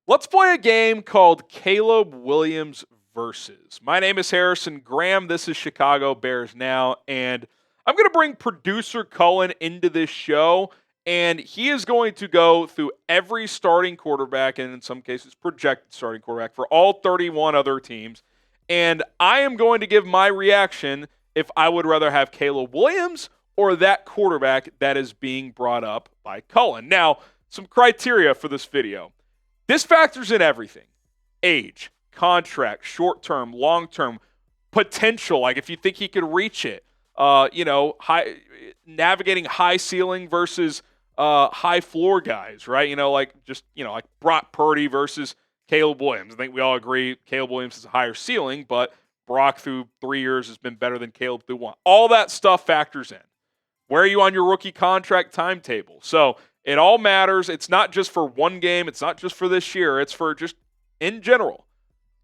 Let's play a game called Caleb Williams versus. My name is Harrison Graham. This is Chicago Bears Now, and I'm going to bring producer Cullen into this show, and he is going to go through every starting quarterback, and in some cases projected starting quarterback for all 31 other teams, and I am going to give my reaction if I would rather have Caleb Williams or that quarterback that is being brought up by Cullen. Now, some criteria for this video. This factors in everything: age, contract, short-term, long-term, potential, like if you think he could reach it, navigating high ceiling versus high floor guys, right? Like Brock Purdy versus Caleb Williams. I think we all agree Caleb Williams has a higher ceiling, but Brock through 3 years has been better than Caleb through 1. All that stuff factors in. Where are you on your rookie contract timetable? So it all matters. It's not just for one game. It's not just for this year. It's for just in general.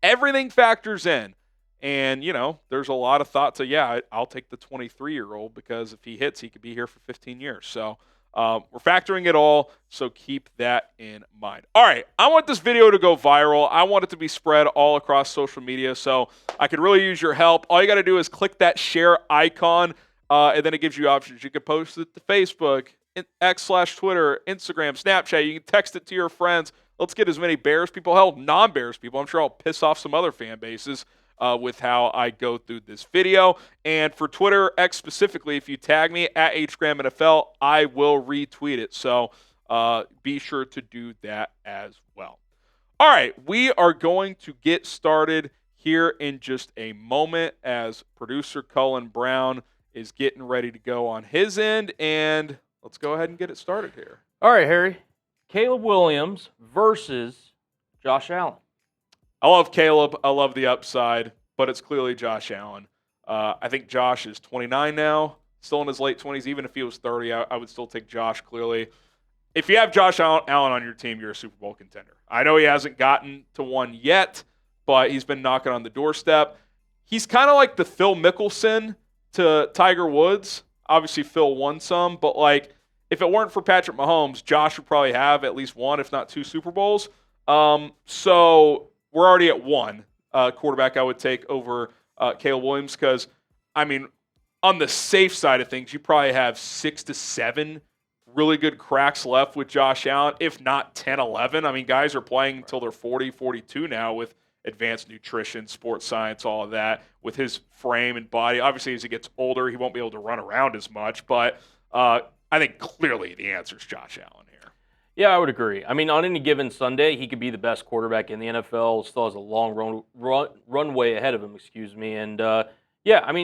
Everything factors in. And, there's a lot of thought to, I'll take the 23-year-old because if he hits, he could be here for 15 years. So we're factoring it all, so keep that in mind. All right, I want this video to go viral. I want it to be spread all across social media, so I could really use your help. All you got to do is click that share icon, and then it gives you options. You can post it to Facebook, X/Twitter, Instagram, Snapchat. You can text it to your friends. Let's get as many Bears people, hell, non-Bears people. I'm sure I'll piss off some other fan bases with how I go through this video. And for Twitter, X specifically, if you tag me at HGramNFL, I will retweet it. So be sure to do that as well. All right, we are going to get started here in just a moment as producer Cullen Brown is getting ready to go on his end, and let's go ahead and get it started here. All right, Harry. Caleb Williams versus Josh Allen. I love Caleb. I love the upside, but it's clearly Josh Allen. I think Josh is 29 now, still in his late 20s. Even if he was 30, I would still take Josh clearly. If you have Josh Allen on your team, you're a Super Bowl contender. I know he hasn't gotten to one yet, but he's been knocking on the doorstep. He's kind of like the Phil Mickelson to Tiger Woods. Obviously, Phil won some, but if it weren't for Patrick Mahomes, Josh would probably have at least one, if not two Super Bowls. So we're already at one quarterback I would take over Caleb Williams because, on the safe side of things, you probably have 6 to 7 really good cracks left with Josh Allen, if not 10, 11. Guys are playing until they're 40, 42 now with advanced nutrition, sports science, all of that, with his frame and body. Obviously, as he gets older, he won't be able to run around as much, but I think clearly the answer is Josh Allen here. Yeah, I would agree. On any given Sunday, he could be the best quarterback in the NFL. Still has a long runway ahead of him, And,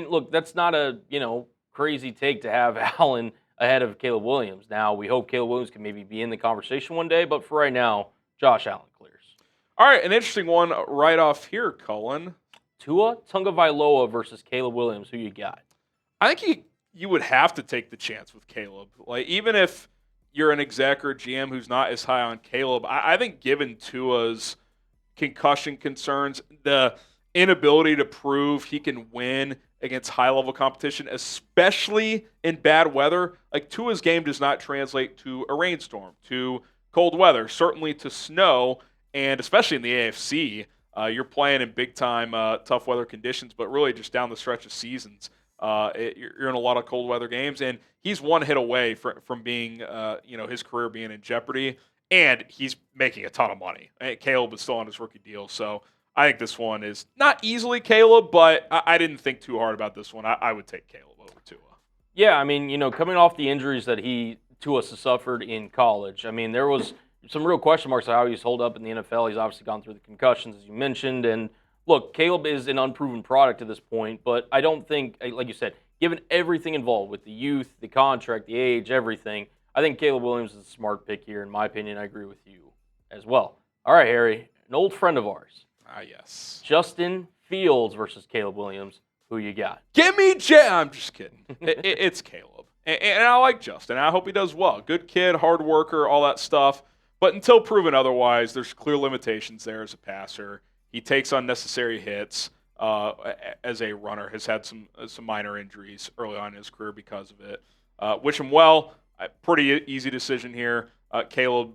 look, that's not a, crazy take to have Allen ahead of Caleb Williams. Now, we hope Caleb Williams can maybe be in the conversation one day, but for right now, Josh Allen clears. All right, an interesting one right off here, Cullen. Tua Tagovailoa versus Caleb Williams. Who you got? I think you would have to take the chance with Caleb. Even if you're an exec or GM who's not as high on Caleb, I think given Tua's concussion concerns, the inability to prove he can win against high-level competition, especially in bad weather, Tua's game does not translate to a rainstorm, to cold weather, certainly to snow, and especially in the AFC, you're playing in big-time tough weather conditions, but really just down the stretch of seasons. You're in a lot of cold weather games, and he's one hit away from being, his career being in jeopardy, and he's making a ton of money. Caleb is still on his rookie deal, so I think this one is not easily Caleb, but I didn't think too hard about this one. I would take Caleb over Tua. Yeah, coming off the injuries that Tua suffered in college, there was some real question marks on how he's held up in the NFL. He's obviously gone through the concussions, as you mentioned, and look, Caleb is an unproven product at this point, but I don't think, like you said, given everything involved with the youth, the contract, the age, everything, I think Caleb Williams is a smart pick here. In my opinion, I agree with you as well. All right, Harry, an old friend of ours. Yes. Justin Fields versus Caleb Williams. Who you got? Give me I'm just kidding. It's Caleb. And I like Justin. I hope he does well. Good kid, hard worker, all that stuff. But until proven otherwise, there's clear limitations there as a passer. He takes unnecessary hits as a runner, has had some minor injuries early on in his career because of it. Wish him well. Pretty easy decision here. Caleb,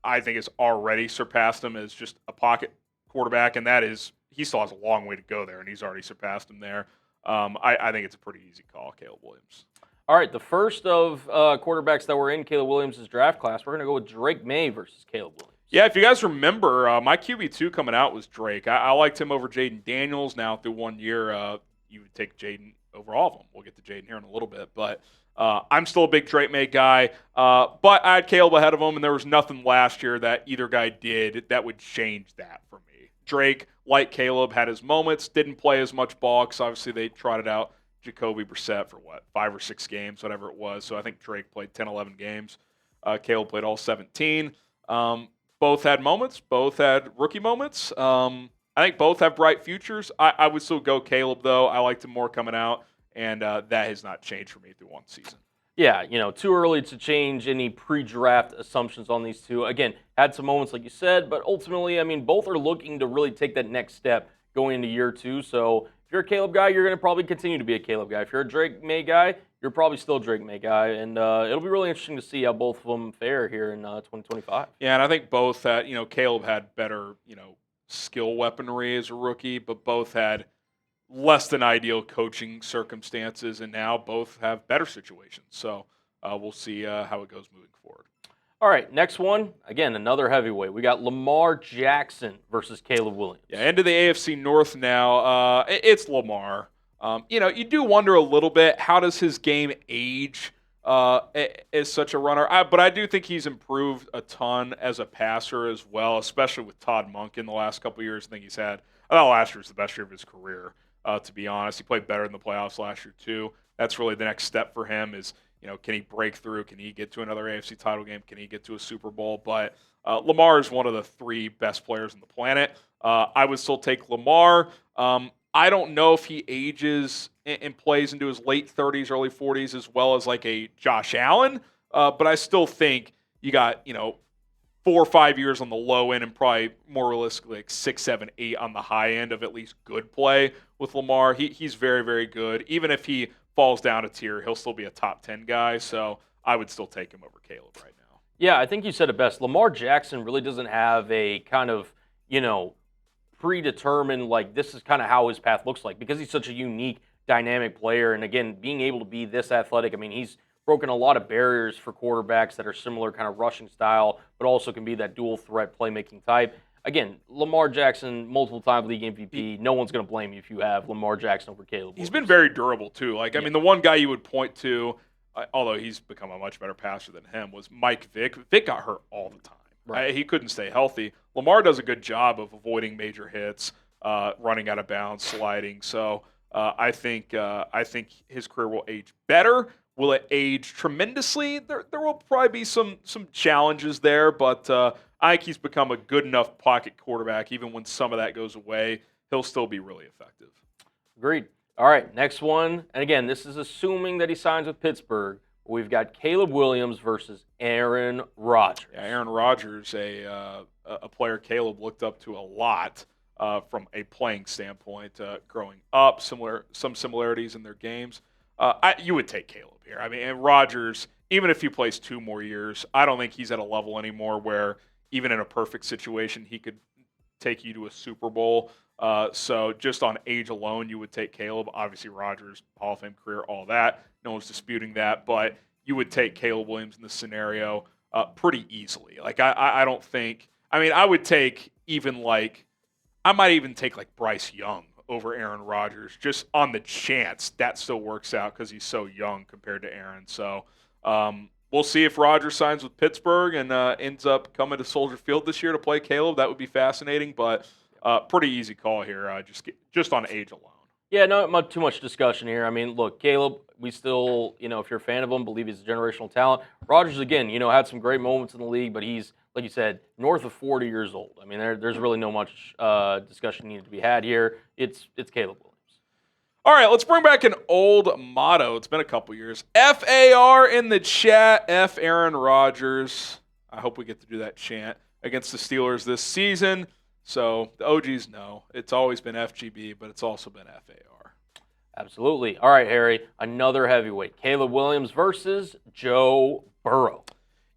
I think has already surpassed him as just a pocket quarterback, and that is he still has a long way to go there, and he's already surpassed him there. I think it's a pretty easy call, Caleb Williams. All right, the first of quarterbacks that were in Caleb Williams' draft class, we're going to go with Drake May versus Caleb Williams. Yeah, if you guys remember, my QB2 coming out was Drake. I liked him over Jayden Daniels. Now, through 1 year, you would take Jayden over all of them. We'll get to Jayden here in a little bit. But I'm still a big Drake May guy. But I had Caleb ahead of him, and there was nothing last year that either guy did that would change that for me. Drake, like Caleb, had his moments, didn't play as much ball because obviously they trotted out Jacoby Brissett for, 5 or 6 games, whatever it was. So I think Drake played 10, 11 games. Caleb played all 17. Both had moments. Both had rookie moments. I think both have bright futures. I would still go Caleb, though. I liked him more coming out, and that has not changed for me through one season. Yeah, too early to change any pre-draft assumptions on these two. Again, had some moments like you said, but ultimately, both are looking to really take that next step going into year 2. So if you're a Caleb guy, you're going to probably continue to be a Caleb guy. If you're a Drake May guy, you're probably still a Drake May guy. And it'll be really interesting to see how both of them fare here in 2025. Yeah, and I think both had, Caleb had better, skill weaponry as a rookie, but both had less than ideal coaching circumstances, and now both have better situations. So we'll see how it goes moving forward. All right, next one. Again, another heavyweight. We got Lamar Jackson versus Caleb Williams. Yeah, into the AFC North now. It's Lamar. You do wonder a little bit, how does his game age as such a runner? But I do think he's improved a ton as a passer as well, especially with Todd Monk in the last couple of years. I thought last year was the best year of his career. To be honest, he played better in the playoffs last year too. That's really the next step for him is, can he break through? Can he get to another AFC title game? Can he get to a Super Bowl? But Lamar is one of the 3 best players on the planet. I would still take Lamar. I don't know if he ages and plays into his late 30s, early 40s as well as like a Josh Allen. But I still think you got, 4 or 5 years on the low end and probably more realistically like 6, 7, 8 on the high end of at least good play with Lamar. He's very, very good. Even if he falls down a tier, he'll still be a top 10 guy. So I would still take him over Caleb right now. Yeah, I think you said it best. Lamar Jackson really doesn't have a kind of, predetermined, like this is kind of how his path looks like because he's such a unique, dynamic player. And again, being able to be this athletic, he's broken a lot of barriers for quarterbacks that are similar kind of rushing style, but also can be that dual threat playmaking type. Again, Lamar Jackson, multiple-time league MVP. No one's going to blame you if you have Lamar Jackson over Caleb Williams. He's been very durable, too. The one guy you would point to, although he's become a much better passer than him, was Mike Vick. Vick got hurt all the time. Right. He couldn't stay healthy. Lamar does a good job of avoiding major hits, running out of bounds, sliding. So I think his career will age better. Will it age tremendously? There will probably be some challenges there, but I think he's become a good enough pocket quarterback. Even when some of that goes away, he'll still be really effective. Agreed. All right, next one. And again, this is assuming that he signs with Pittsburgh. We've got Caleb Williams versus Aaron Rodgers. Yeah, Aaron Rodgers, a player Caleb looked up to a lot from a playing standpoint growing up. Some similarities in their games. You would take Caleb here. And Rodgers, even if he plays 2 more years, I don't think he's at a level anymore where even in a perfect situation he could take you to a Super Bowl. So just on age alone, you would take Caleb. Obviously, Rodgers, Hall of Fame career, all that. No one's disputing that. But you would take Caleb Williams in this scenario pretty easily. I don't think – I would take I might even take Bryce Young over Aaron Rodgers just on the chance that still works out because he's so young compared to Aaron. So we'll see if Rodgers signs with Pittsburgh and ends up coming to Soldier Field this year to play Caleb. That would be fascinating, but pretty easy call here just on age alone. Yeah, not too much discussion here. Look, Caleb, we still, if you're a fan of him, believe he's a generational talent. Rodgers, again, had some great moments in the league, but he's, like you said, north of 40 years old. There's really no much discussion needed to be had here. It's Caleb Williams. All right, let's bring back an old motto. It's been a couple years. FAR in the chat. F Aaron Rodgers. I hope we get to do that chant against the Steelers this season. So the OGs know. It's always been FGB, but it's also been FAR. Absolutely. All right, Harry, another heavyweight. Caleb Williams versus Joe Burrow.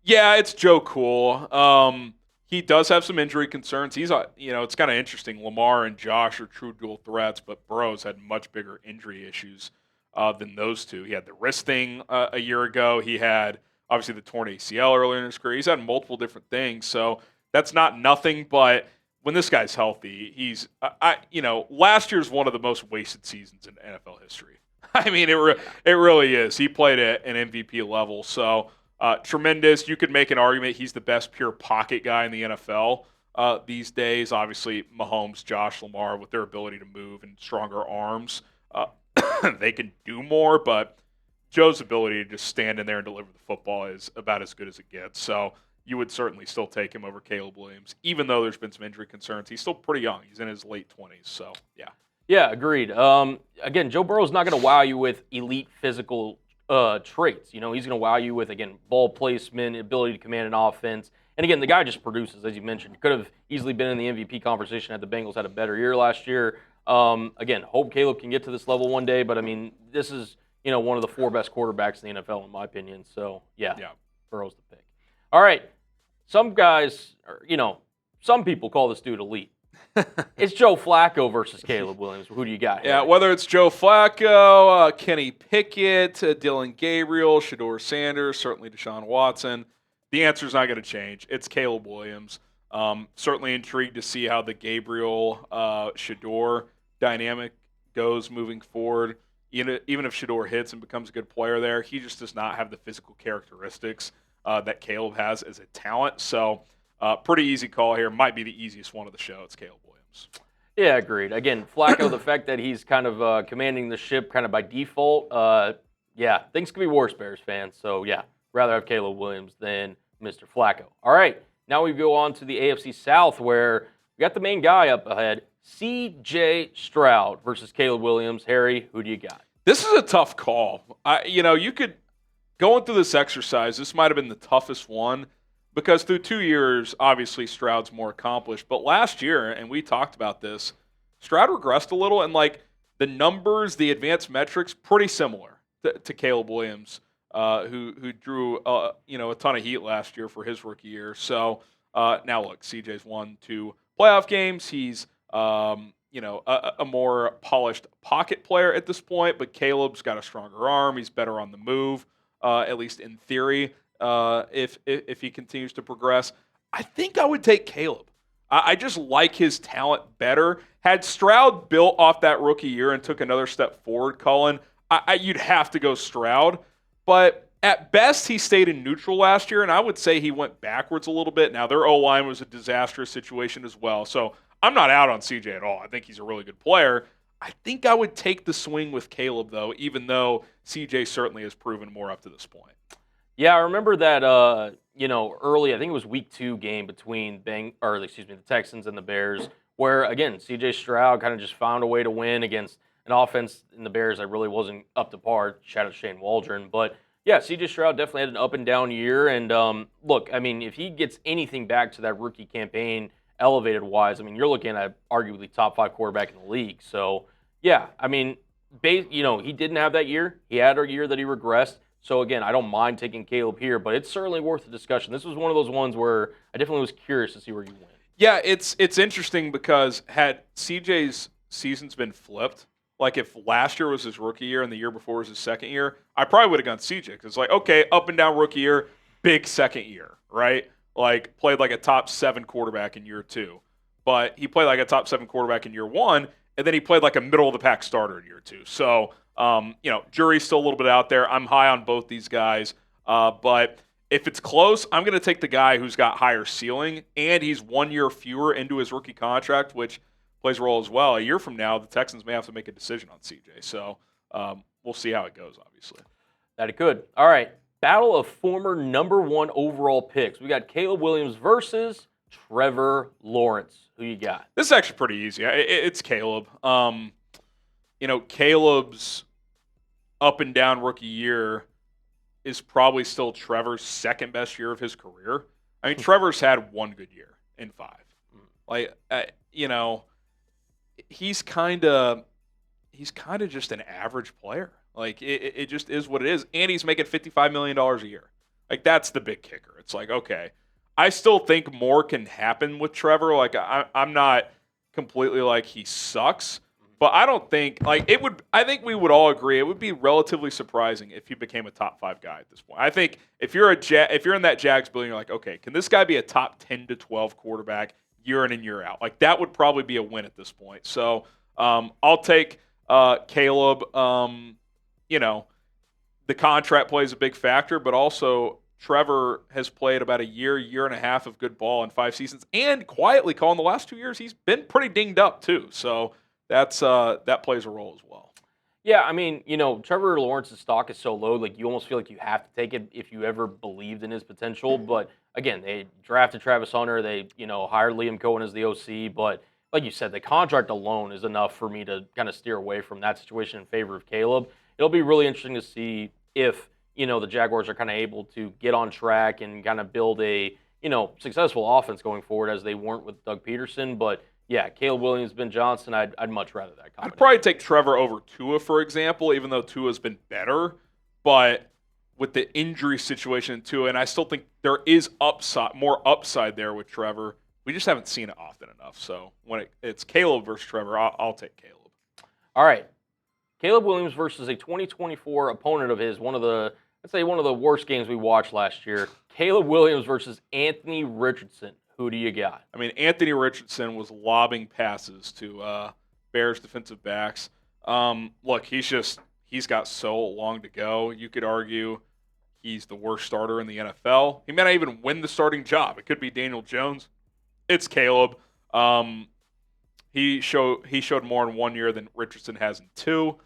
Yeah, it's Joe Cool. He does have some injury concerns. He's, it's kind of interesting. Lamar and Josh are true dual threats, but Burrow's had much bigger injury issues than those two. He had the wrist thing a year ago. He had obviously the torn ACL earlier in his career. He's had multiple different things, so that's not nothing. But when this guy's healthy, he's, last year's one of the most wasted seasons in NFL history. I mean, it really is. He played at an MVP level, so. Tremendous. You could make an argument he's the best pure pocket guy in the NFL these days. Obviously, Mahomes, Josh, Lamar, with their ability to move and stronger arms, they can do more. But Joe's ability to just stand in there and deliver the football is about as good as it gets. So you would certainly still take him over Caleb Williams, even though there's been some injury concerns. He's still pretty young. He's in his late 20s. So, yeah. Yeah, agreed. Again, Joe Burrow's not going to wow you with elite physical traits. He's going to wow you with, again, ball placement, ability to command an offense. And again, the guy just produces, as you mentioned. Could have easily been in the MVP conversation had the Bengals had a better year last year. Again, hope Caleb can get to this level one day. But, I mean, this is, one of the 4 best quarterbacks in the NFL, in my opinion. So, yeah. Burrow's the pick. All right. Some guys, some people call this dude elite. It's Joe Flacco versus Caleb Williams. Who do you got here? Yeah, whether it's Joe Flacco, Kenny Pickett, Dylan Gabriel, Shedeur Sanders, certainly Deshaun Watson, the answer's not going to change. It's Caleb Williams. Certainly intrigued to see how the Gabriel Shedeur dynamic goes moving forward. Even if Shedeur hits and becomes a good player there, he just does not have the physical characteristics that Caleb has as a talent. So pretty easy call here. Might be the easiest one of the show. It's Caleb Williams. Yeah, agreed. Again, Flacco, the fact that he's kind of commanding the ship kind of by default, things could be worse, Bears fans. So, yeah, rather have Caleb Williams than Mr. Flacco. All right, now we go on to the AFC South where we got the main guy up ahead, C.J. Stroud versus Caleb Williams. Harry, who do you got? This is a tough call. You could, going through this exercise, this might have been the toughest one. Because through 2 years, obviously Stroud's more accomplished. But last year, and we talked about this, Stroud regressed a little, and the numbers, the advanced metrics, pretty similar to Caleb Williams, who drew a ton of heat last year for his rookie year. So now look, CJ's won 2 playoff games. He's a more polished pocket player at this point, but Caleb's got a stronger arm. He's better on the move, at least in theory. If he continues to progress, I think I would take Caleb. I just like his talent better. Had Stroud built off that rookie year and took another step forward, Colin, you'd have to go Stroud. But at best, he stayed in neutral last year, and I would say he went backwards a little bit. Now, their O-line was a disastrous situation as well. So I'm not out on CJ at all. I think he's a really good player. I think I would take the swing with Caleb, though, even though CJ certainly has proven more up to this point. Yeah, I remember that, early, I think it was week 2 game between the Texans and the Bears, where, again, C.J. Stroud kind of just found a way to win against an offense in the Bears that really wasn't up to par. Shout out to Shane Waldron. But, yeah, C.J. Stroud definitely had an up-and-down year. And, look, I mean, if he gets anything back to that rookie campaign elevated-wise, I mean, you're looking at arguably top 5 quarterback in the league. So, yeah, I mean, he didn't have that year. He had a year that he regressed. So, again, I don't mind taking Caleb here, but it's certainly worth the discussion. This was one of those ones where I definitely was curious to see where you went. Yeah, it's interesting because had CJ's seasons been flipped, like if last year was his rookie year and the year before was his second year, I probably would have gone CJ because it's like, okay, up and down rookie year, big second year, right? Like played like a top 7 quarterback in year 2. But he played like a top 7 quarterback in year 1, and then he played like a middle-of-the-pack starter in year 2. So, jury's still a little bit out there. I'm high on both these guys. But if it's close, I'm going to take the guy who's got higher ceiling, and he's 1 year fewer into his rookie contract, which plays a role as well. A year from now, the Texans may have to make a decision on CJ. So we'll see how it goes, obviously. That it could. All right. Battle of former number 1 overall picks. We got Caleb Williams versus Trevor Lawrence. Who you got? This is actually pretty easy. It's Caleb. Caleb's up and down rookie year is probably still Trevor's second best year of his career. I mean, Trevor's had 1 good year in 5. He's kind of just an average player. Like it just is what it is, and he's making $55 million a year. Like, that's the big kicker. It's like, okay, I still think more can happen with Trevor. Like, I'm not completely like he sucks, but I don't think like it would. I think we would all agree it would be relatively surprising if he became a top 5 guy at this point. I think if you're if you're in that Jags building, you're like, okay, can this guy be a top 10 to 12 quarterback year in and year out? Like, that would probably be a win at this point. So I'll take Caleb. You know, the contract plays a big factor, but also Trevor has played about a year and a half of good ball in 5 seasons, and quietly, Colin, the last 2 years he's been pretty dinged up too. So that's that plays a role as well. Yeah, I mean, Trevor Lawrence's stock is so low, like you almost feel like you have to take it if you ever believed in his potential. But again, they drafted Travis Hunter, they hired Liam Cohen as the OC, but like you said, the contract alone is enough for me to kind of steer away from that situation in favor of Caleb. It'll be really interesting to see if the Jaguars are kind of able to get on track and kind of build a, successful offense going forward as they weren't with Doug Peterson. But yeah, Caleb Williams, Ben Johnson, I'd much rather that combination. I'd probably take Trevor over Tua, for example, even though Tua's been better. But with the injury situation in Tua, and I still think there is more upside there with Trevor. We just haven't seen it often enough. So when it's Caleb versus Trevor, I'll take Caleb. All right. Caleb Williams versus a 2024 opponent of his, one of the worst games we watched last year. Caleb Williams versus Anthony Richardson. Who do you got? I mean, Anthony Richardson was lobbing passes to Bears defensive backs. Look, he's got so long to go. You could argue he's the worst starter in the NFL. He may not even win the starting job. It could be Daniel Jones. It's Caleb. He showed more in 1 year than Richardson has in 2.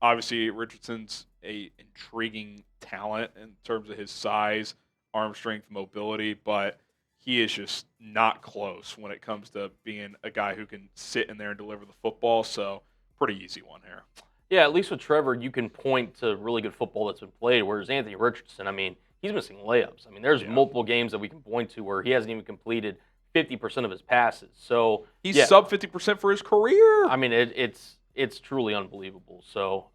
Obviously, Richardson's a intriguing talent in terms of his size, arm strength, mobility, but he is just not close when it comes to being a guy who can sit in there and deliver the football. So, pretty easy one here. Yeah, at least with Trevor, you can point to really good football that's been played, whereas Anthony Richardson, I mean, he's missing layups. I mean, there's multiple games that we can point to where he hasn't even completed 50% of his passes. So he's sub 50% for his career. I mean, it's truly unbelievable. So,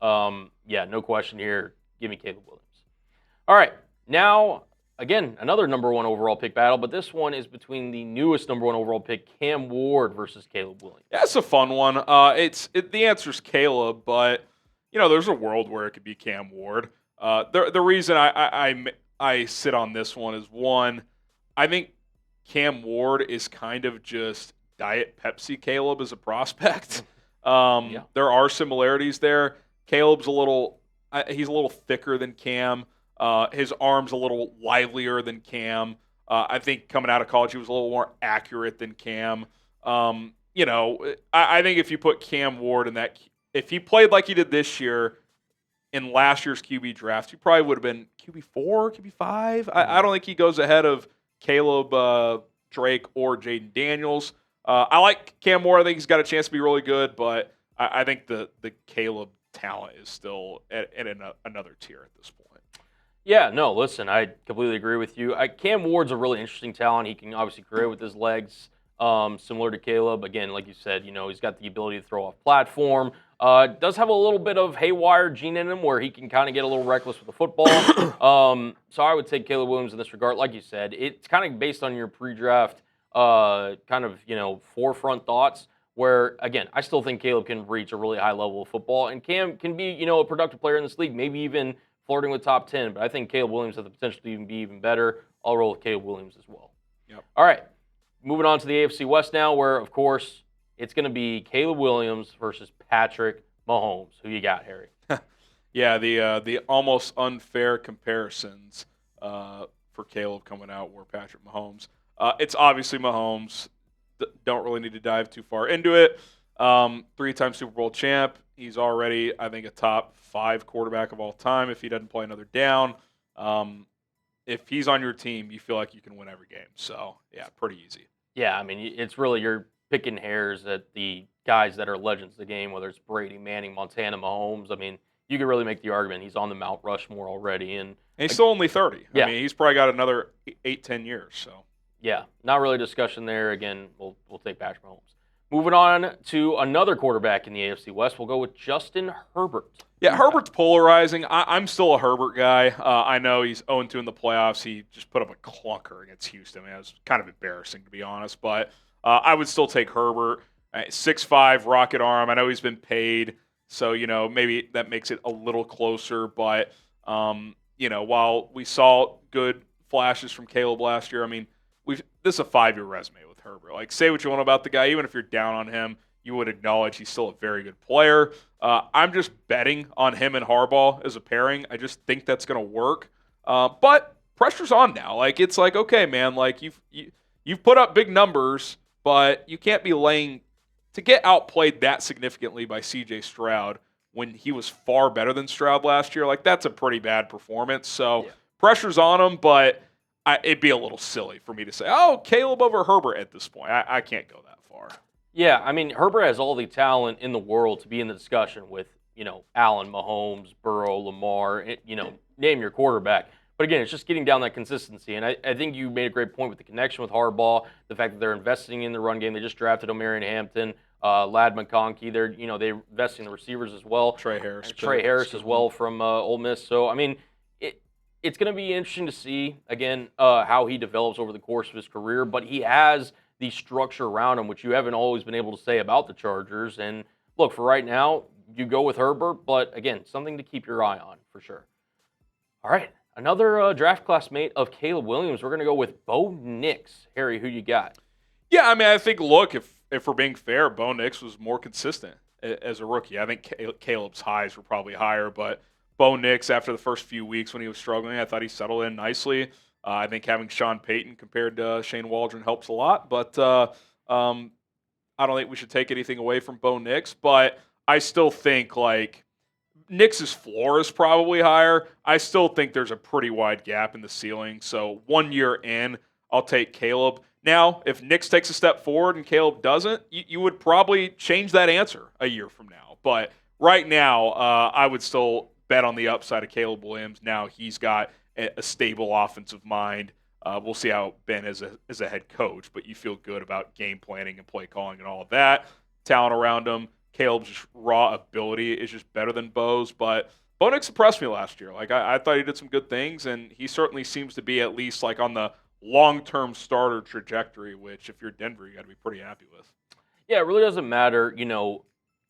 no question here. Give me Caleb Williams. All right, now, again, another number 1 overall pick battle, but this one is between the newest number 1 overall pick, Cam Ward, versus Caleb Williams. That's a fun one. The answer's Caleb, but there's a world where it could be Cam Ward. The reason I sit on this one is, one, I think Cam Ward is kind of just Diet Pepsi Caleb as a prospect. There are similarities there. Caleb's he's a little thicker than Cam. His arm's a little livelier than Cam. I think coming out of college, he was a little more accurate than Cam. I think if you put Cam Ward in that, if he played like he did this year in last year's QB draft, he probably would have been QB4, QB5. I don't think he goes ahead of Caleb, Drake, or Jayden Daniels. I like Cam Ward. I think he's got a chance to be really good, but I think the Caleb talent is still at another tier at this point. Yeah, no, listen, I completely agree with you. Cam Ward's a really interesting talent. He can obviously create with his legs, similar to Caleb. Again, like you said, he's got the ability to throw off platform. Does have a little bit of haywire gene in him where he can kind of get a little reckless with the football. So I would take Caleb Williams in this regard. Like you said, it's kind of based on your pre-draft forefront thoughts where, again, I still think Caleb can reach a really high level of football, and Cam can be, a productive player in this league, maybe even flirting with top 10, but I think Caleb Williams has the potential to even be even better. I'll roll with Caleb Williams as well. Yep. All right, moving on to the AFC West now, where, of course, it's going to be Caleb Williams versus Patrick Mahomes. Who you got, Harry? Yeah, the almost unfair comparisons for Caleb coming out were Patrick Mahomes. It's obviously Mahomes. Don't really need to dive too far into it. 3-time Super Bowl champ. He's already, I think, a top 5 quarterback of all time if he doesn't play another down. If he's on your team, you feel like you can win every game. So, yeah, pretty easy. Yeah, I mean, it's really you're picking hairs at the guys that are legends of the game, whether it's Brady, Manning, Montana, Mahomes. I mean, you can really make the argument he's on the Mount Rushmore already. And he's still only 30. Yeah. I mean, he's probably got another 8-10 years. So. Yeah, not really a discussion there. Again, we'll take Patrick Mahomes. Moving on to another quarterback in the AFC West, we'll go with Justin Herbert. Yeah, Herbert's polarizing. I'm still a Herbert guy. I know he's 0-2 in the playoffs. He just put up a clunker against Houston. I mean, it was kind of embarrassing, to be honest. But I would still take Herbert. 6'5", rocket arm. I know he's been paid, so, maybe that makes it a little closer. But, while we saw good flashes from Caleb last year, I mean, this is a 5-year resume with Herbert. Like, say what you want about the guy. Even if you're down on him, you would acknowledge he's still a very good player. I'm just betting on him and Harbaugh as a pairing. I just think that's going to work. But pressure's on now. Like, it's like, okay, man, like you've put up big numbers, but you can't be laying to get outplayed that significantly by C.J. Stroud when he was far better than Stroud last year. Like, that's a pretty bad performance. So pressure's on him, but it'd be a little silly for me to say, oh, Caleb over Herbert at this point. I can't go that far. Yeah, I mean, Herbert has all the talent in the world to be in the discussion with, Allen, Mahomes, Burrow, Lamar, name your quarterback. But again, it's just getting down that consistency. And I think you made a great point with the connection with Harbaugh, the fact that they're investing in the run game. They just drafted Omarion Hampton, Lad McConkey. They're investing in the receivers as well. Trey Harris as well from Ole Miss. So, I mean, it's going to be interesting to see, again, how he develops over the course of his career. But he has the structure around him, which you haven't always been able to say about the Chargers. And look, for right now, you go with Herbert, but again, something to keep your eye on for sure. All right, another draft classmate of Caleb Williams. We're going to go with Bo Nix. Harry, who you got? Yeah, I mean, I think, look, if we're being fair, Bo Nix was more consistent as a rookie. I think Caleb's highs were probably higher, but Bo Nix, after the first few weeks when he was struggling, I thought he settled in nicely. I think having Sean Payton compared to Shane Waldron helps a lot, but I don't think we should take anything away from Bo Nix. But I still think, like, Nix's floor is probably higher. I still think there's a pretty wide gap in the ceiling. So 1 year in, I'll take Caleb. Now, if Nix takes a step forward and Caleb doesn't, you would probably change that answer a year from now. But right now, I would still bet on the upside of Caleb Williams. Now he's got a stable offensive mind. We'll see how Ben is a head coach, but you feel good about game planning and play calling and all of that. Talent around him. Caleb's raw ability is just better than Bo's, but Bo Nix impressed me last year. Like, I thought he did some good things, and he certainly seems to be at least like on the long-term starter trajectory, which if you're Denver, you got to be pretty happy with. Yeah, it really doesn't matter,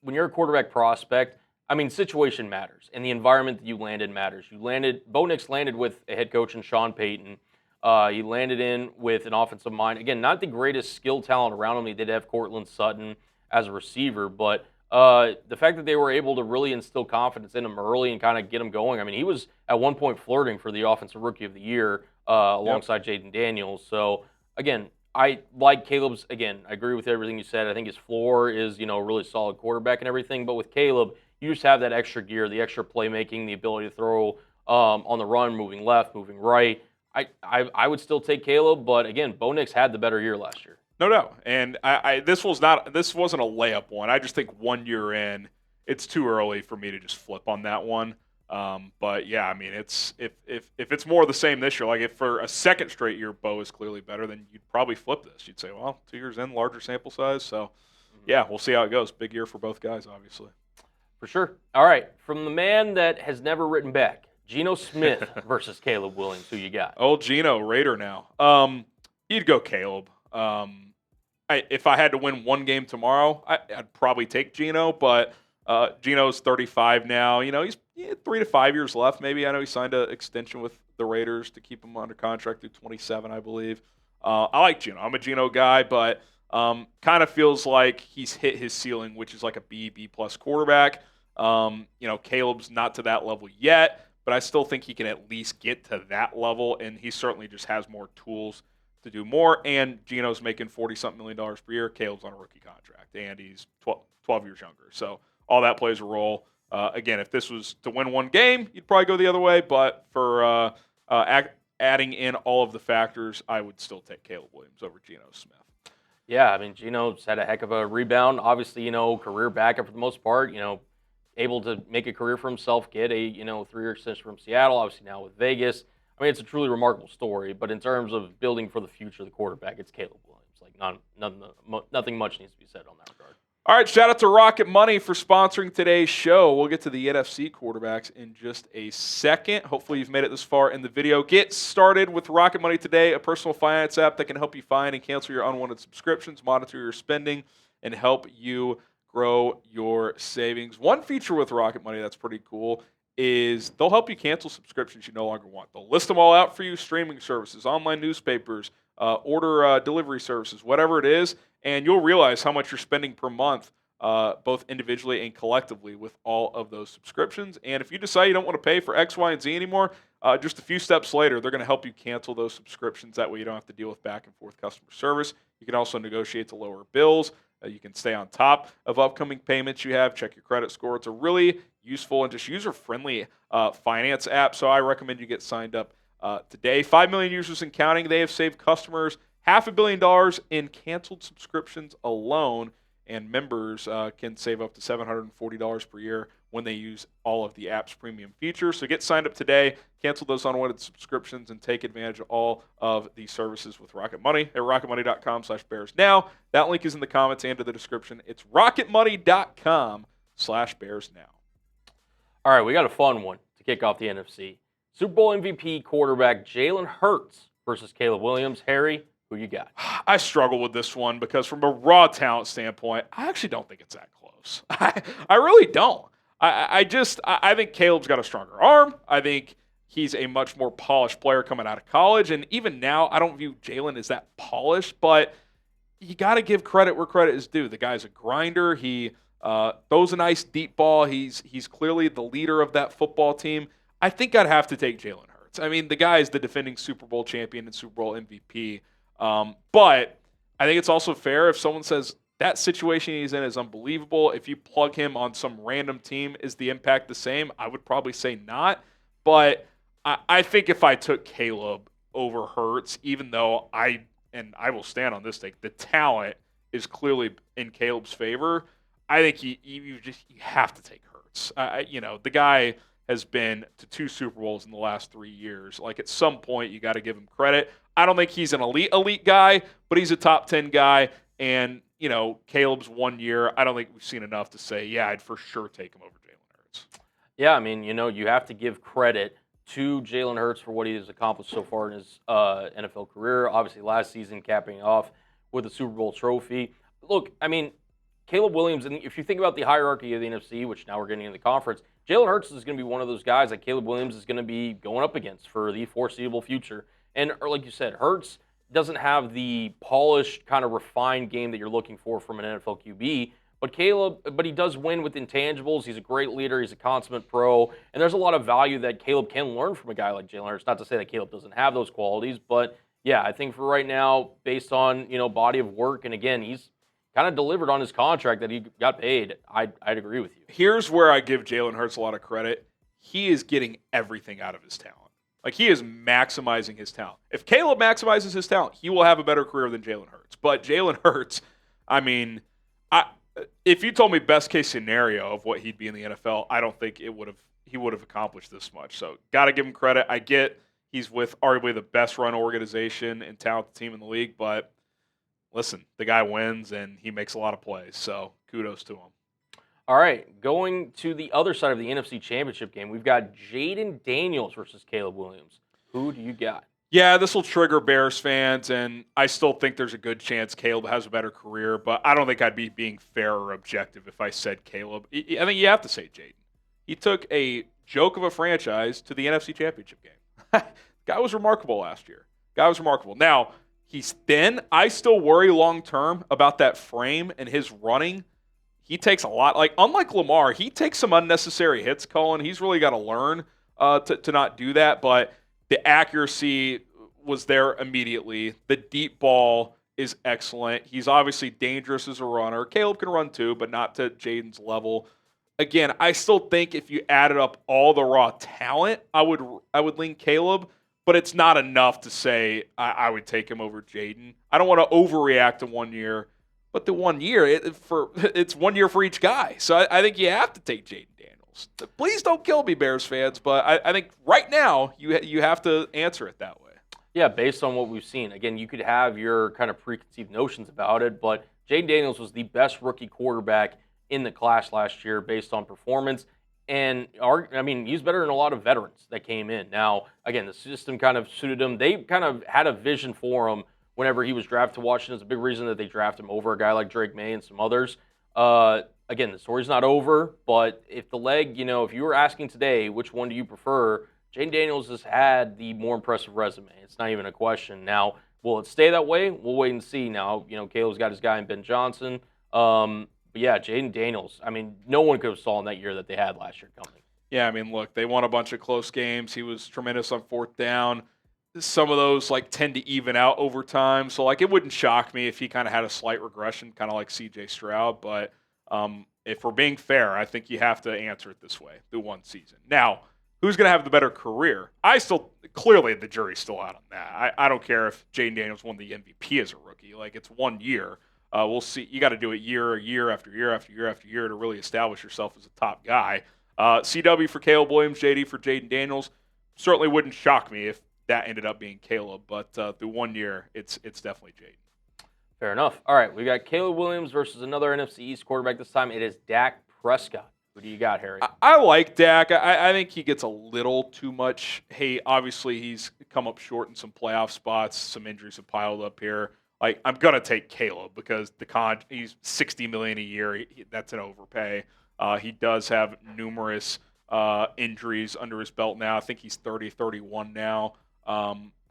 when you're a quarterback prospect. I mean, situation matters, and the environment that you landed matters. Bo Nix landed with a head coach in Sean Payton. He landed in with an offensive mind. Again, not the greatest skill talent around him. He did have Cortland Sutton as a receiver, but the fact that they were able to really instill confidence in him early and kind of get him going. I mean, he was at one point flirting for the Offensive Rookie of the Year alongside Jayden Daniels. So, again, I like Caleb's. Again, I agree with everything you said. I think his floor is, a really solid quarterback and everything. But with Caleb, you just have that extra gear, the extra playmaking, the ability to throw on the run, moving left, moving right. I would still take Caleb, but again, Bo Nix had the better year last year. No doubt. And this wasn't a layup one. I just think 1 year in, it's too early for me to just flip on that one. But yeah, I mean, it's if it's more of the same this year, like if for a second straight year Bo is clearly better, then you'd probably flip this. You'd say, well, 2 years in, larger sample size. So yeah, we'll see how it goes. Big year for both guys, obviously. For sure. All right, from the man that has never written back, Geno Smith versus Caleb Williams. Who you got? Old Geno, Raider now. You'd go Caleb. If I had to win one game tomorrow, I'd probably take Geno, but Geno's 35 now. He's 3 to 5 years left maybe. I know he signed an extension with the Raiders to keep him under contract through 27, I believe. I like Geno. I'm a Geno guy, but kind of feels like he's hit his ceiling, which is like a B+ quarterback. Caleb's not to that level yet, but I still think he can at least get to that level, and he certainly just has more tools to do more. And Geno's making $40-something million per year. Caleb's on a rookie contract, and he's 12 years younger. So all that plays a role. Again, if this was to win one game, you'd probably go the other way. But for adding in all of the factors, I would still take Caleb Williams over Geno Smith. Yeah, I mean, Geno's had a heck of a rebound. Obviously, career backup for the most part. Able to make a career for himself, get a 3-year extension from Seattle. Obviously now with Vegas. I mean, it's a truly remarkable story. But in terms of building for the future of the quarterback, it's Caleb Williams. Like nothing much needs to be said on that regard. All right, shout out to Rocket Money for sponsoring today's show. We'll get to the NFC quarterbacks in just a second. Hopefully you've made it this far in the video. Get started with Rocket Money today, a personal finance app that can help you find and cancel your unwanted subscriptions, monitor your spending, and help you grow your savings. One feature with Rocket Money that's pretty cool is they'll help you cancel subscriptions you no longer want. They'll list them all out for you, streaming services, online newspapers, order delivery services, whatever it is, and you'll realize how much you're spending per month, both individually and collectively with all of those subscriptions. And if you decide you don't want to pay for X, Y, and Z anymore, just a few steps later, they're going to help you cancel those subscriptions. That way you don't have to deal with back and forth customer service. You can also negotiate to lower bills. You can stay on top of upcoming payments you have, check your credit score. It's a really useful and just user-friendly finance app, so I recommend you get signed up today. 5 million users and counting. They have saved customers $500 million in canceled subscriptions alone, and members can save up to $740 per year when they use all of the app's premium features. So get signed up today, cancel those unwanted subscriptions, and take advantage of all of these services with Rocket Money at rocketmoney.com/bears. Now, that link is in the comments and in the description. It's rocketmoney.com/bears now. All right, we got a fun one to kick off the NFC. Super Bowl MVP quarterback Jalen Hurts versus Caleb Williams. Harry, who you got? I struggle with this one because from a raw talent standpoint, I actually don't think it's that close. I really don't. I think Caleb's got a stronger arm. I think he's a much more polished player coming out of college. And even now, I don't view Jalen as that polished, but you got to give credit where credit is due. The guy's a grinder. He throws a nice deep ball. He's clearly the leader of that football team. I think I'd have to take Jalen Hurts. I mean, the guy is the defending Super Bowl champion and Super Bowl MVP. But I think it's also fair if someone says that situation he's in is unbelievable. If you plug him on some random team, is the impact the same? I would probably say not. But I think if I took Caleb over Hurts, even though I will stand on this take, the talent is clearly in Caleb's favor. I think you have to take Hurts. The guy has been to 2 Super Bowls in the last 3 years. Like, at some point, you got to give him credit. I don't think he's an elite guy, but he's a top 10 guy. And, Caleb's 1 year, I don't think we've seen enough to say, yeah, I'd for sure take him over Jalen Hurts. Yeah, I mean, you have to give credit to Jalen Hurts for what he has accomplished so far in his NFL career. Obviously, last season capping off with a Super Bowl trophy. Look, I mean, Caleb Williams, and if you think about the hierarchy of the NFC, which now we're getting in the conference, Jalen Hurts is going to be one of those guys that Caleb Williams is going to be going up against for the foreseeable future. And like you said, Hurts doesn't have the polished, kind of refined game that you're looking for from an NFL QB. But he does win with intangibles. He's a great leader. He's a consummate pro. And there's a lot of value that Caleb can learn from a guy like Jalen Hurts. Not to say that Caleb doesn't have those qualities, but yeah, I think for right now, based on, body of work, and again, he's kind of delivered on his contract that he got paid, I'd agree with you. Here's where I give Jalen Hurts a lot of credit. He is getting everything out of his talent. Like, he is maximizing his talent. If Caleb maximizes his talent, he will have a better career than Jalen Hurts. But Jalen Hurts, I mean, if you told me best case scenario of what he'd be in the NFL, I don't think he would have accomplished this much. So got to give him credit. I get he's with arguably the best run organization and talented team in the league, but listen, the guy wins and he makes a lot of plays. So kudos to him. All right, going to the other side of the NFC Championship game, we've got Jayden Daniels versus Caleb Williams. Who do you got? Yeah, this will trigger Bears fans, and I still think there's a good chance Caleb has a better career, but I don't think I'd be being fair or objective if I said Caleb. I think you have to say Jayden. He took a joke of a franchise to the NFC Championship game. Guy was remarkable last year. Guy was remarkable. Now, he's thin. I still worry long-term about that frame and his running. He takes a lot. Like, unlike Lamar, he takes some unnecessary hits, Colin. He's really got to learn to not do that, but the accuracy was there immediately. The deep ball is excellent. He's obviously dangerous as a runner. Caleb can run too, but not to Jayden's level. Again, I still think if you added up all the raw talent, I would lean Caleb, but it's not enough to say I would take him over Jayden. I don't want to overreact to 1 year, but the 1 year, it's 1 year for each guy. So I think you have to take Jayden Daniels. Please don't kill me, Bears fans, but I think right now you have to answer it that way. Yeah, based on what we've seen. Again, you could have your kind of preconceived notions about it, but Jayden Daniels was the best rookie quarterback in the class last year based on performance. And I mean, he's better than a lot of veterans that came in. Now, again, the system kind of suited him. They kind of had a vision for him whenever he was drafted to Washington. It's a big reason that they drafted him over a guy like Drake May and some others. Again, the story's not over, but if the leg, if you were asking today, which one do you prefer? Jayden Daniels has had the more impressive resume. It's not even a question. Now, will it stay that way? We'll wait and see. Now, Caleb's got his guy in Ben Johnson. But yeah, Jayden Daniels, I mean, no one could have saw in that year that they had last year coming. Yeah, I mean, look, they won a bunch of close games. He was tremendous on fourth down. Some of those tend to even out over time. So it wouldn't shock me if he kind of had a slight regression, kind of like CJ Stroud. But if we're being fair, I think you have to answer it this way through one season. Now, who's going to have the better career? Clearly the jury's still out on that. I don't care if Jayden Daniels won the MVP as a rookie. It's 1 year. We'll see. You got to do it year after year after year after year to really establish yourself as a top guy. CW for Caleb Williams, JD for Jayden Daniels. Certainly wouldn't shock me if that ended up being Caleb, but through 1 year, it's definitely Jayden. Fair enough. All right, we got Caleb Williams versus another NFC East quarterback. This time it is Dak Prescott. Who do you got, Harry? I like Dak. I think he gets a little too much hate. Obviously, he's come up short in some playoff spots. Some injuries have piled up here. I'm gonna take Caleb because he's $60 million a year. That's an overpay. He does have numerous injuries under his belt now. I think he's 30, 31 now.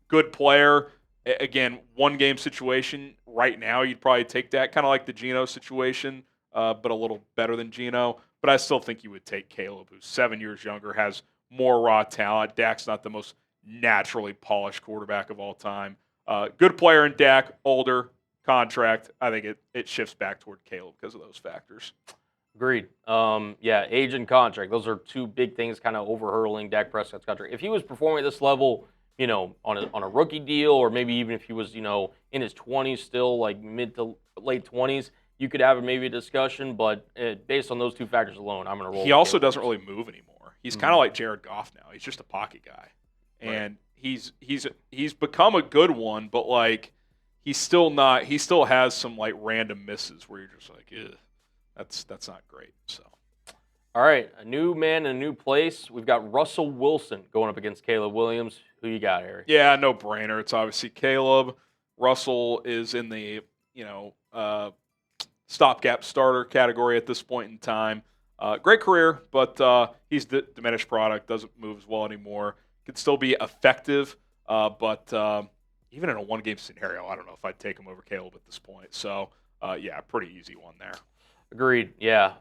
Good player. Again, 1 game situation. Right now, you'd probably take that, kind of like the Geno situation, but a little better than Geno. But I still think you would take Caleb, who's 7 years younger, has more raw talent. Dak's not the most naturally polished quarterback of all time. Good player in Dak, older, contract. I think it shifts back toward Caleb because of those factors. Agreed. Yeah, age and contract. Those are 2 big things kind of over-hurling Dak Prescott's contract. If he was performing at this level, on a rookie deal, or maybe even if he was, in his 20s still, mid to late 20s, you could have maybe a discussion, but based on those 2 factors alone, I'm going to roll. He also doesn't really move anymore. He's kind of like Jared Goff now. He's just a pocket guy. And he's become a good one, but he's still not. He still has some random misses where you're just ew, that's not great. So, all right, a new man in a new place. We've got Russell Wilson going up against Caleb Williams. Who you got, Harry? Yeah, no brainer. It's obviously Caleb. Russell is in the stopgap starter category at this point in time. Great career, but he's the diminished product. Doesn't move as well anymore. Could still be effective, but even in a 1-game scenario, I don't know if I'd take him over Caleb at this point. So, yeah, pretty easy one there. Agreed. Yeah.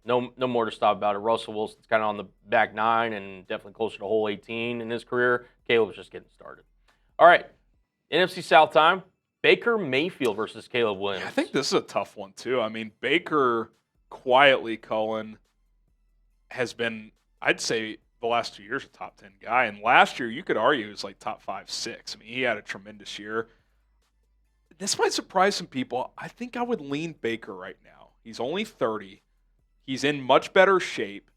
No more to stop about it. Russell Wilson's kind of on the back 9 and definitely closer to hole 18 in his career. Caleb's just getting started. All right, NFC South time. Baker Mayfield versus Caleb Williams. Yeah, I think this is a tough one too. I mean, Baker quietly, Cullen, has been, I'd say, the last 2 years a top 10 guy, and last year you could argue he was top 5, 6. I mean, he had a tremendous year. This might surprise some people. I think I would lean Baker right now. He's only 30. He's in much better shape.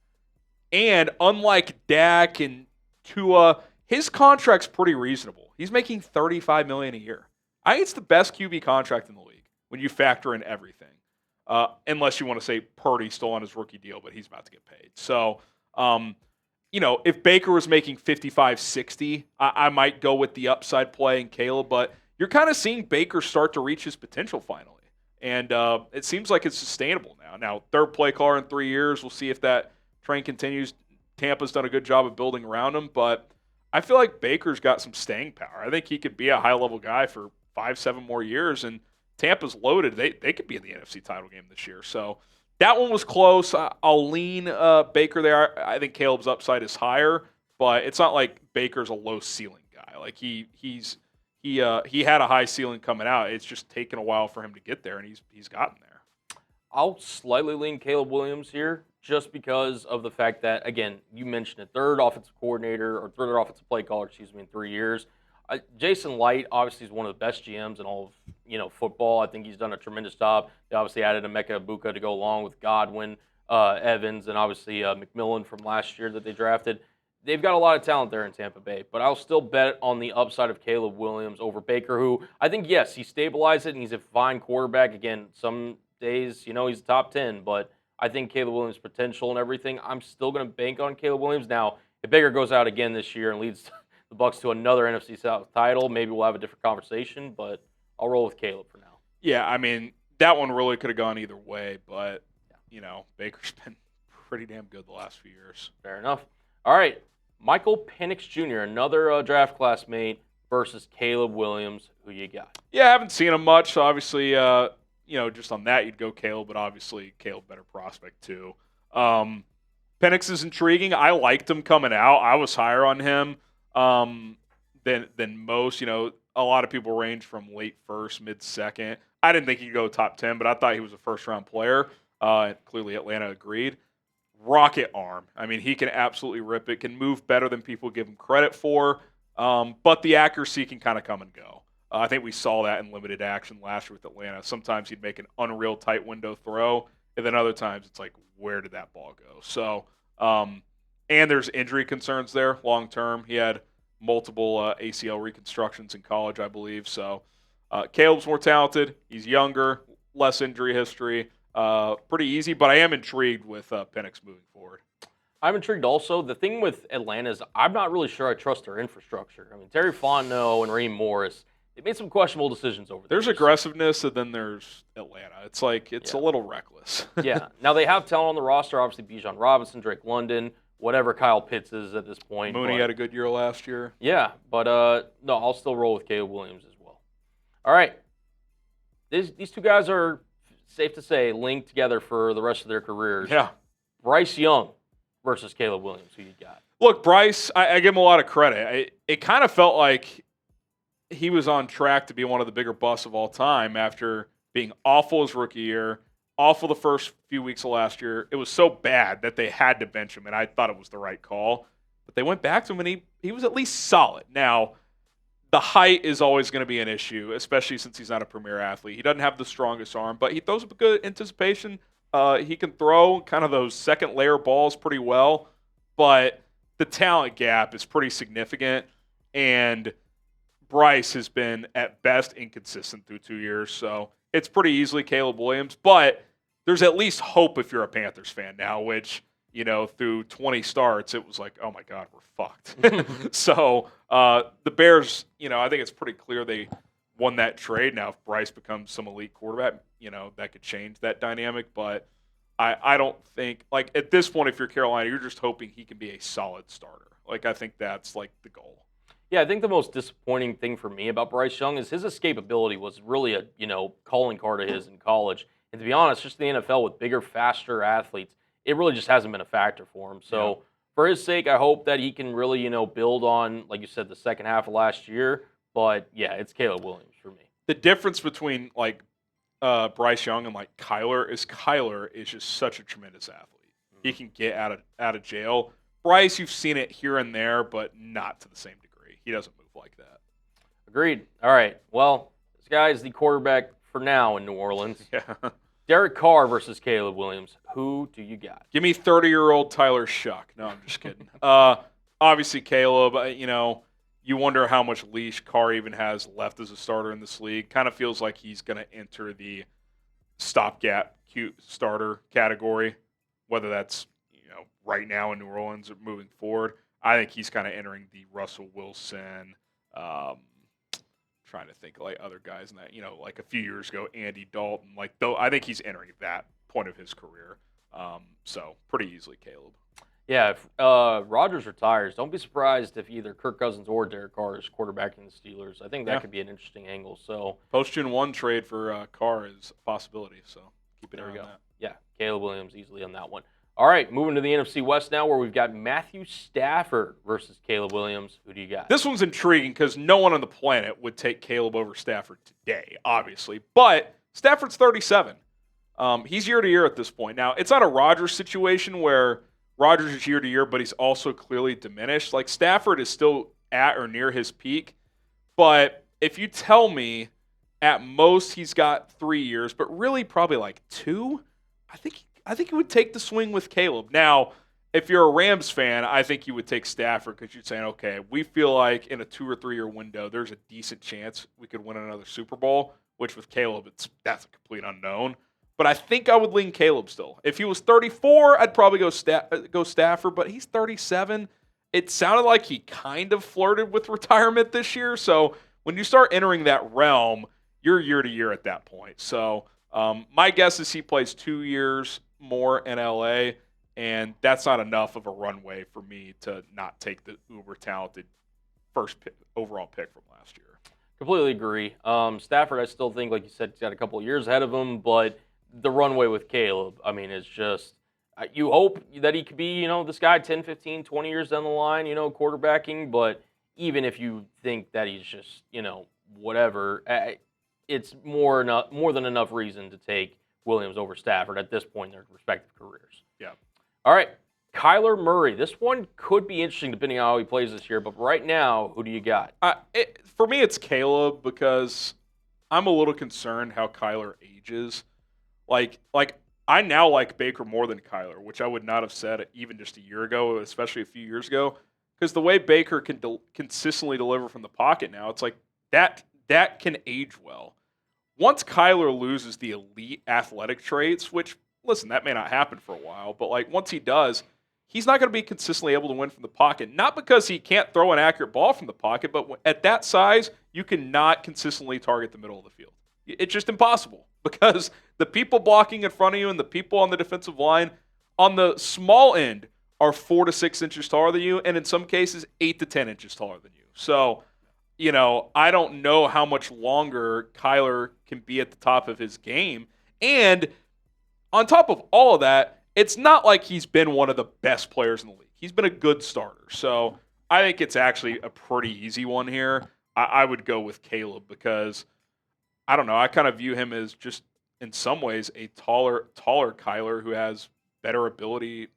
And unlike Dak and Tua, his contract's pretty reasonable. He's making $35 million a year. I think it's the best QB contract in the league when you factor in everything. Unless you want to say Purdy's still on his rookie deal, but he's about to get paid. So, if Baker was making 55, 60, I might go with the upside play in Caleb, but you're kind of seeing Baker start to reach his potential finally. And it seems like it's sustainable now. Now, 3rd play caller in 3 years. We'll see if that train continues. Tampa's done a good job of building around him, but I feel like Baker's got some staying power. I think he could be a high-level guy for 5, 7 more years, and Tampa's loaded. They could be in the NFC title game this year. So that one was close. I'll lean Baker there. I think Caleb's upside is higher, but it's not like Baker's a low-ceiling guy. He had a high ceiling coming out. It's just taken a while for him to get there, and he's gotten there. I'll slightly lean Caleb Williams here just because of the fact that, again, you mentioned it, 3rd offensive coordinator or 3rd offensive play caller, in 3 years. Jason Light obviously is one of the best GMs in all of football. I think he's done a tremendous job. They obviously added Emeka Egbuka to go along with Godwin, Evans, and obviously McMillan from last year that they drafted. they've got a lot of talent there in Tampa Bay, but I'll still bet on the upside of Caleb Williams over Baker, who I think, yes, he stabilized it and he's a fine quarterback. Again, some days, he's top 10, but I think Caleb Williams' potential and everything, I'm still going to bank on Caleb Williams. Now, if Baker goes out again this year and leads the Bucs to another NFC South title, maybe we'll have a different conversation, but I'll roll with Caleb for now. Yeah, I mean, that one really could have gone either way, but, Baker's been pretty damn good the last few years. Fair enough. All right. Michael Penix Jr., another draft classmate versus Caleb Williams. Who you got? Yeah, I haven't seen him much. So obviously, just on that, you'd go Caleb, but obviously Caleb better prospect too. Penix is intriguing. I liked him coming out. I was higher on him than most. A lot of people range from late first, mid second. I didn't think he'd go top 10, but I thought he was a first round player. Clearly, Atlanta agreed. Rocket arm. I mean, he can absolutely rip it, can move better than people give him credit for, but the accuracy can kind of come and go. I think we saw that in limited action last year with Atlanta. Sometimes he'd make an unreal tight window throw, and then other times it's like, where did that ball go? So, and there's injury concerns there long term. He had multiple ACL reconstructions in college, I believe. So, Caleb's more talented. He's younger, less injury history. Pretty easy, but I am intrigued with Penix moving forward. I'm intrigued also. The thing with Atlanta is I'm not really sure I trust their infrastructure. I mean, Terry Fontenot and Raheem Morris, they made some questionable decisions over there. There's aggressiveness, and then there's Atlanta. It's like it's a little reckless. Yeah. Now, they have talent on the roster, obviously Bijan Robinson, Drake London, whatever Kyle Pitts is at this point. Mooney had a good year last year. Yeah, but no, I'll still roll with Caleb Williams as well. All right. These two guys are, safe to say, linked together for the rest of their careers. Yeah. Bryce Young versus Caleb Williams. Who you got? Look, Bryce, I give him a lot of credit. It kind of felt like he was on track to be one of the bigger busts of all time after being awful his rookie year, awful the first few weeks of last year. It was so bad that they had to bench him, and I thought it was the right call. But they went back to him, and he was at least solid. Now, the height is always going to be an issue, especially since he's not a premier athlete. He doesn't have the strongest arm, but he throws with good anticipation. He can throw kind of those second-layer balls pretty well, but the talent gap is pretty significant, and Bryce has been, at best, inconsistent through 2 years, so it's pretty easily Caleb Williams, but there's at least hope if you're a Panthers fan now, which, through 20 starts, it was like, oh my God, we're fucked. So the Bears, I think it's pretty clear they won that trade. Now, if Bryce becomes some elite quarterback, that could change that dynamic, but I don't think, at this point, if you're Carolina, you're just hoping he can be a solid starter. I think that's, the goal. Yeah, I think the most disappointing thing for me about Bryce Young is his escapability was really a, calling card of his in college. And to be honest, just the NFL with bigger, faster athletes, it really just hasn't been a factor for him. So for his sake, I hope that he can really, build on, like you said, the second half of last year. But, yeah, it's Caleb Williams for me. The difference between, Bryce Young and, Kyler is just such a tremendous athlete. He can get out of jail. Bryce, you've seen it here and there, but not to the same degree. He doesn't move like that. Agreed. All right. Well, this guy is the quarterback for now in New Orleans. Yeah. Derek Carr versus Caleb Williams. Who do you got? Give me 30-year-old Tyler Shuck. No, I'm just kidding. Obviously, Caleb, you wonder how much leash Carr even has left as a starter in this league. Kind of feels like he's going to enter the stopgap cute starter category, whether that's right now in New Orleans or moving forward. I think he's kind of entering the Russell Wilson, trying to think other guys in that, a few years ago, Andy Dalton. I think he's entering that point of his career. So pretty easily Caleb. Yeah, if Rodgers retires, don't be surprised if either Kirk Cousins or Derek Carr is quarterbacking the Steelers. I think that could be an interesting angle. So post-June 1 trade for Carr is a possibility. So keep it there. We go. Yeah, Caleb Williams easily on that one. All right, moving to the NFC West now, where we've got Matthew Stafford versus Caleb Williams. Who do you got? This one's intriguing because no one on the planet would take Caleb over Stafford today, obviously. But Stafford's 37. He's year to year at this point. Now, it's not a Rodgers situation where Rodgers is year to year, but he's also clearly diminished. Stafford is still at or near his peak. But if you tell me at most he's got 3 years, but really probably 2, I think he would take the swing with Caleb. Now, if you're a Rams fan, I think you would take Stafford because you're saying, okay, we feel like in a 2 or 3 year window, there's a decent chance we could win another Super Bowl, which with Caleb, that's a complete unknown. But I think I would lean Caleb still. If he was 34, I'd probably go Stafford, but he's 37. It sounded like he kind of flirted with retirement this year. So when you start entering that realm, you're year to year at that point. So my guess is he plays 2 years more in LA, and that's not enough of a runway for me to not take the uber talented overall pick from last year. Completely agree. Stafford, I still think, like you said, he's got a couple of years ahead of him, but the runway with Caleb, I mean, it's just you hope that he could be, this guy 10, 15, 20 years down the line, quarterbacking, but even if you think that he's just, whatever, it's more than enough reason to take Williams over Stafford at this point in their respective careers. Yeah. All right, Kyler Murray. This one could be interesting depending on how he plays this year, but right now, who do you got? For me, it's Caleb because I'm a little concerned how Kyler ages. Like I now like Baker more than Kyler, which I would not have said even just a year ago, especially a few years ago, because the way Baker can consistently deliver from the pocket now, it's like that can age well. Once Kyler loses the elite athletic traits, which, listen, that may not happen for a while, but once he does, he's not going to be consistently able to win from the pocket. Not because he can't throw an accurate ball from the pocket, but at that size, you cannot consistently target the middle of the field. It's just impossible because the people blocking in front of you and the people on the defensive line on the small end are 4 to 6 inches taller than you, and in some cases, 8 to 10 inches taller than you. So, I don't know how much longer Kyler can be at the top of his game. And on top of all of that, it's not like he's been one of the best players in the league. He's been a good starter. So I think it's actually a pretty easy one here. I would go with Caleb because, I don't know, I kind of view him as just in some ways a taller Kyler who has better ability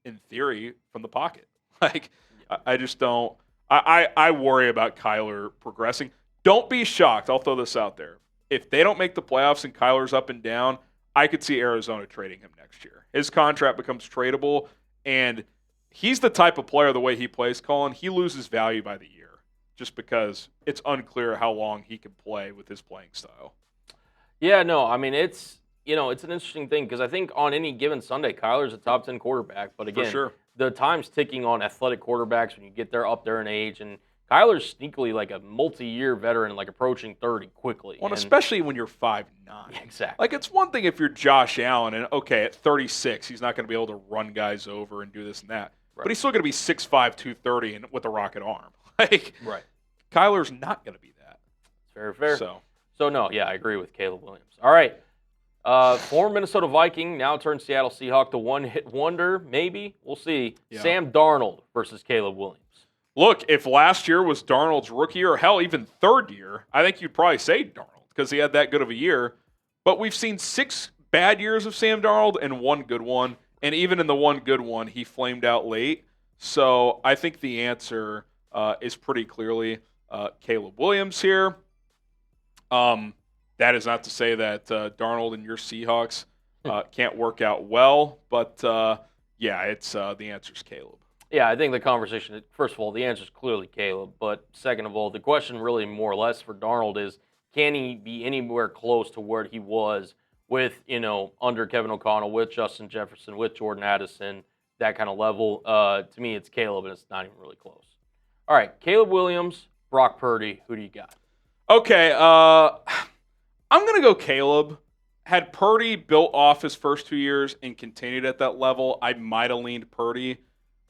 in theory from the pocket. I just don't. I worry about Kyler progressing. Don't be shocked. I'll throw this out there. If they don't make the playoffs and Kyler's up and down, I could see Arizona trading him next year. His contract becomes tradable, and he's the type of player, the way he plays, Colin, he loses value by the year just because it's unclear how long he can play with his playing style. Yeah, no, I mean, it's an interesting thing because I think on any given Sunday, Kyler's a top 10 quarterback. But again, for sure, the time's ticking on athletic quarterbacks when you get up there in age. And Kyler's sneakily like a multi-year veteran, approaching 30 quickly. Well, especially when you're 5'9". Exactly. It's one thing if you're Josh Allen and, okay, at 36, he's not going to be able to run guys over and do this and that. Right. But he's still going to be 6'5", 230 and with a rocket arm. Right. Kyler's not going to be that. Very fair. So no, yeah, I agree with Caleb Williams. All right. Former Minnesota Viking, now turned Seattle Seahawk to one-hit wonder, maybe. We'll see. Yeah. Sam Darnold versus Caleb Williams. Look, if last year was Darnold's rookie year, or hell, even third year, I think you'd probably say Darnold because he had that good of a year. But we've seen 6 bad years of Sam Darnold and 1 good one. And even in the 1 good one, he flamed out late. So I think the answer is pretty clearly Caleb Williams here. That is not to say that Darnold and your Seahawks can't work out well. But, yeah, it's the answer is Caleb. Yeah, I think the conversation, first of all, the answer is clearly Caleb. But second of all, the question really more or less for Darnold is, can he be anywhere close to where he was with, under Kevin O'Connell, with Justin Jefferson, with Jordan Addison, that kind of level? To me, it's Caleb, and it's not even really close. All right, Caleb Williams, Brock Purdy, who do you got? Okay, I'm going to go Caleb. Had Purdy built off his first 2 years and continued at that level, I might have leaned Purdy.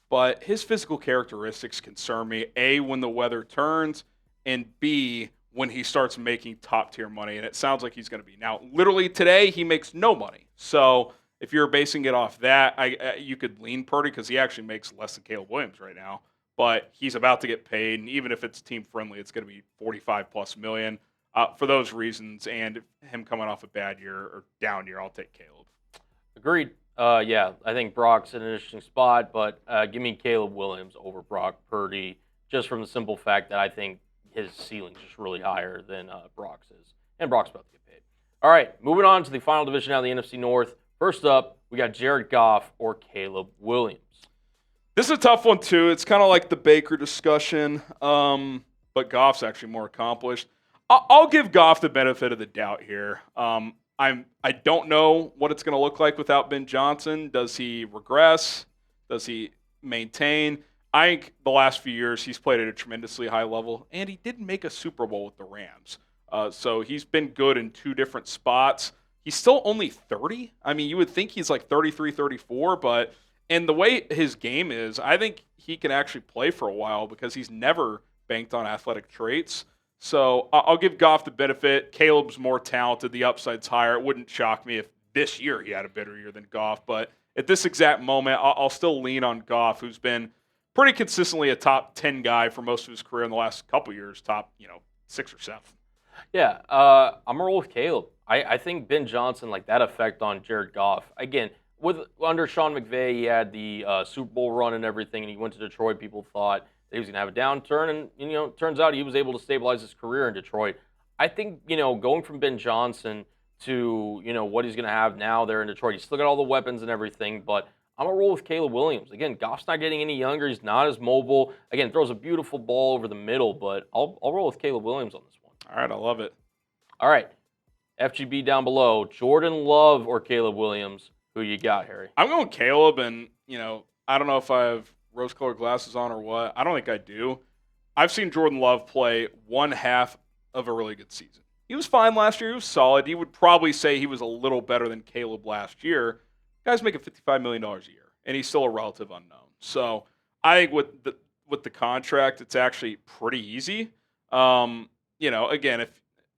But his physical characteristics concern me, A, when the weather turns, and B, when he starts making top-tier money. And it sounds like he's going to be. Now, literally today, he makes no money. So if you're basing it off that, you could lean Purdy because he actually makes less than Caleb Williams right now. But he's about to get paid, and even if it's team-friendly, it's going to be $45+ million. For those reasons, and him coming off a bad year or down year, I'll take Caleb. Agreed. Yeah, I think Brock's in an interesting spot, but give me Caleb Williams over Brock Purdy, just from the simple fact that I think his ceiling's just really higher than Brock's is. And Brock's about to get paid. All right, moving on to the final division out of the NFC North. First up, we got Jared Goff or Caleb Williams. This is a tough one, too. It's kind of like the Baker discussion, but Goff's actually more accomplished. I'll give Goff the benefit of the doubt here. I don't know what it's going to look like without Ben Johnson. Does he regress? Does he maintain? I think the last few years he's played at a tremendously high level, and he did make a Super Bowl with the Rams. So he's been good in two different spots. He's still only 30. I mean, you would think he's like 33, 34, but and the way his game is, I think he can actually play for a while because he's never banked on athletic traits. So I'll give Goff the benefit. Caleb's more talented. The upside's higher. It wouldn't shock me if this year he had a better year than Goff. But at this exact moment, I'll still lean on Goff, who's been pretty consistently a top 10 guy for most of his career in the last couple years, top 6 or 7. Yeah, I'm going to roll with Caleb. I think Ben Johnson, like that effect on Jared Goff. Again, under Sean McVay, he had the Super Bowl run and everything, and he went to Detroit. People thought that he was going to have a downturn, and it turns out he was able to stabilize his career in Detroit. I think going from Ben Johnson to what he's going to have now there in Detroit, he's still got all the weapons and everything, but I'm going to roll with Caleb Williams. Again, Goff's not getting any younger. He's not as mobile. Again, throws a beautiful ball over the middle, but I'll roll with Caleb Williams on this one. All right, I love it. All right, FGB down below, Jordan Love or Caleb Williams. Who you got, Harry? I'm going Caleb, and I don't know if I have rose-colored glasses on or what. I don't think I do. I've seen Jordan Love play one half of a really good season. He was fine last year. He was solid. You would probably say he was a little better than Caleb last year. Guy's making $55 million a year, and he's still a relative unknown. So I think with the contract, it's actually pretty easy. Again,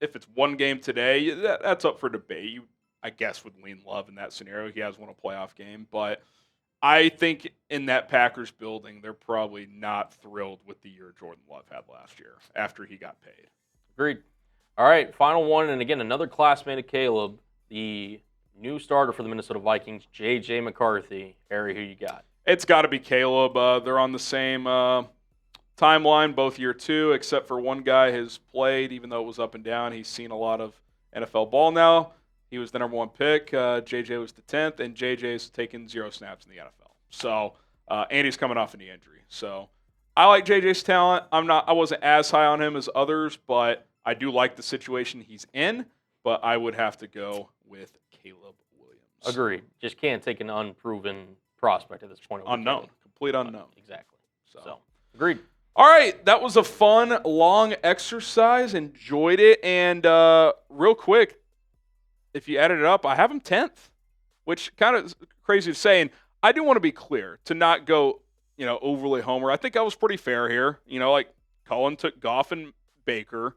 if it's one game today, that's up for debate. You, I guess, would lean Love in that scenario. He has won a playoff game, but I think in that Packers building, they're probably not thrilled with the year Jordan Love had last year after he got paid. Agreed. All right, final one, and again, another classmate of Caleb, the new starter for the Minnesota Vikings, J.J. McCarthy. Harry, who you got? It's got to be Caleb. They're on the same timeline, both year two, except for one guy has played, even though it was up and down. He's seen a lot of NFL ball now. He was the number one pick. J.J. was the 10th, and J.J.'s taken 0 snaps in the NFL. So, and he's coming off a knee injury. So, I like J.J.'s talent. I wasn't as high on him as others, but I do like the situation he's in. But I would have to go with Caleb Williams. Agreed. Just can't take an unproven prospect at this point. Unknown. Complete unknown. Exactly. So, agreed. All right, that was a fun, long exercise. Enjoyed it. And real quick, if you added it up, I have him 10th, which kind of is crazy to say. And I do want to be clear to not go, overly homer. I think I was pretty fair here. Like Cullen took Goff and Baker,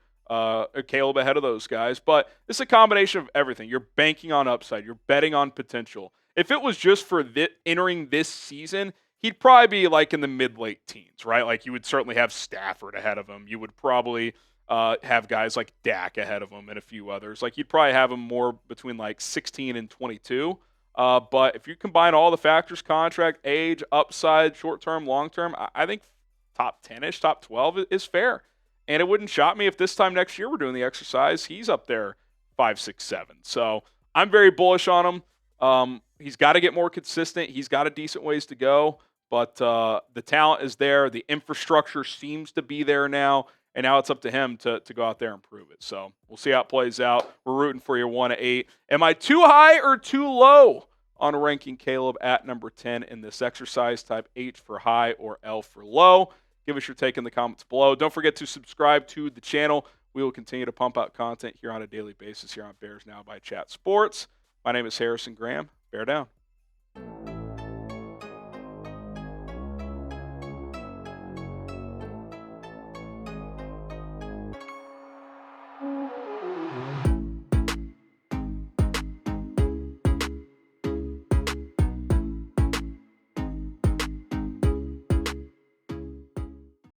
Caleb ahead of those guys. But it's a combination of everything. You're banking on upside. You're betting on potential. If it was just for entering this season, he'd probably be like in the mid-late teens, right? Like you would certainly have Stafford ahead of him. You would probably have guys like Dak ahead of him and a few others. Like you'd probably have him more between like 16 and 22. But if you combine all the factors, contract, age, upside, short-term, long-term, I think top 10-ish, top 12 is fair. And it wouldn't shock me if this time next year we're doing the exercise, he's up there 5, 6, 7. So I'm very bullish on him. He's got to get more consistent. He's got a decent ways to go. But the talent is there. The infrastructure seems to be there now. And now it's up to him to go out there and prove it. So we'll see how it plays out. We're rooting for you 1-8. Am I too high or too low on ranking Caleb at number 10 in this exercise? Type H for high or L for low. Give us your take in the comments below. Don't forget to subscribe to the channel. We will continue to pump out content here on a daily basis here on Bears Now by Chat Sports. My name is Harrison Graham. Bear down.